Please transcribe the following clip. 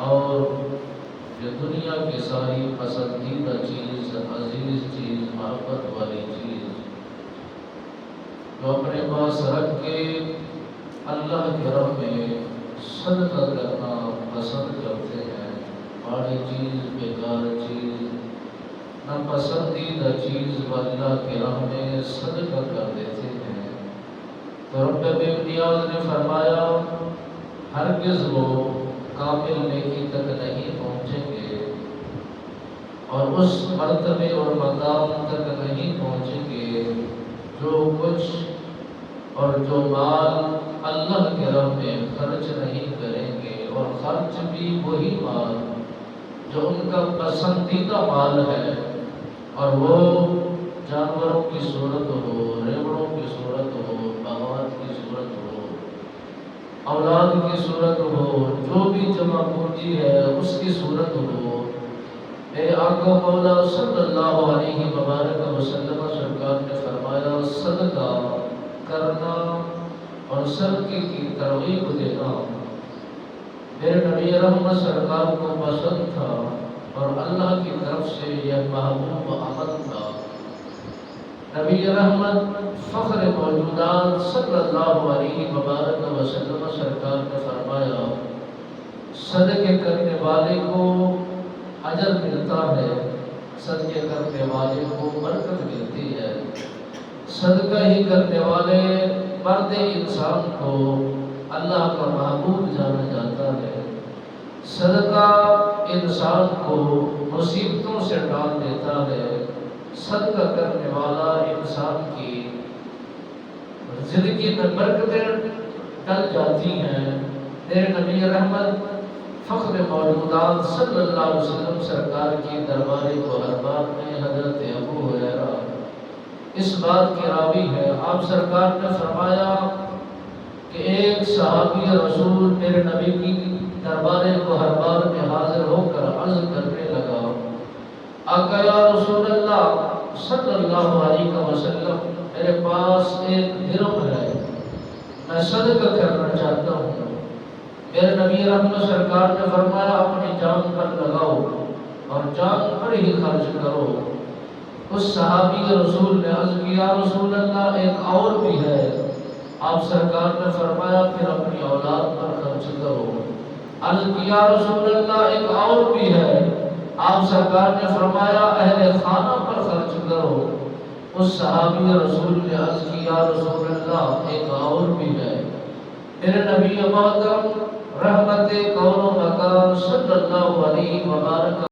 اور یہ دنیا کی ساری پسندیدہ چیز، عزیز چیز، محبت والی چیز جو اپنے پاس رکھ کے اللہ کے راہ میں صدقہ کرنا پسند کرتے ہیں، بڑی چیز، بیکار چیز، ناپسندیدہ چیز وہ اللہ کے راہ میں صدقہ کر دیتے ہیں، تو رب بے نیاز نے فرمایا ہرگز وہ کامل نیکی تک نہیں پہنچیں گے اور اس مرتبے اور مقام تک نہیں پہنچیں گے جو کچھ اور جو مال اللہ کے راہ میں خرچ نہیں کریں گے، اور خرچ بھی وہی مال جو ان کا پسندیدہ مال ہے، اور وہ جانوروں کی صورت ہو، ریوڑوں کی صورت ہو، باغات کی صورت ہو، اولاد کی صورت ہو، جو بھی جمع پونجی ہے اس کی صورت ہو۔ میرے آقا مولا صلی اللہ علیہ وبارک وسلم سرکار نے فرمایا صدقہ کرنا اور صدقے کی ترغیب دینا میرے نبی رحمت سرکار کو پسند تھا، اور اللہ کی طرف سے یہ محبوب عمل تھا۔ نبی رحمت فخر موجودات صلی اللہ علیہ وبارک وسلم سرکار نے فرمایا صدقے کرنے والے کو اجر ملتا ہے، صدقے کرنے والے کو برکت ملتی ہے، صدقہ ہی کرنے والے مرد انسان کو اللہ کا محبوب جانا جاتا ہے، صدقہ انسان کو مصیبتوں سے ڈال دیتا ہے، صدقہ کرنے والا انسان کی زندگی میں برکتیں ڈل جاتی ہیں۔ میرے نبی رحمت فخر موجودات صلی اللہ علیہ وسلم سرکار کی دربار گوہربار میں حضرت ابو ہریرہ اس بات کے راوی ہے، آپ سرکار نے فرمایا کہ ایک صحابی رسول میرے نبی کی دربار گوہربار میں حاضر ہو کر عرض کرنے لگا، آقا یا رسول اللہ صلی اللہ علیہ وسلم، میرے پاس ایک درہم ہے، میں صدقہ کرنا چاہتا ہوں۔ میرے نبی رحمت سرکار نے فرمایا اپنی جان پر لگاؤ اور جان پر ہی خرچ کرو۔ اس صحابی رسول نے عرض کیا رسول اللہ ایک اور بھی ہے، آپ سرکار نے فرمایا پھر اپنی اولاد پر خرچ کرو۔ عرض کیا رسول اللہ ایک اور بھی ہے، آپ سرکار نے فرمایا اہل خانہ پر خرچ کرو۔ اس صحابی رسول نے عرض کیا رسول اللہ ایک اور بھی ہے۔ میرے نبی محترم رحمت کون و مکان صلی اللہ علیہ وبارک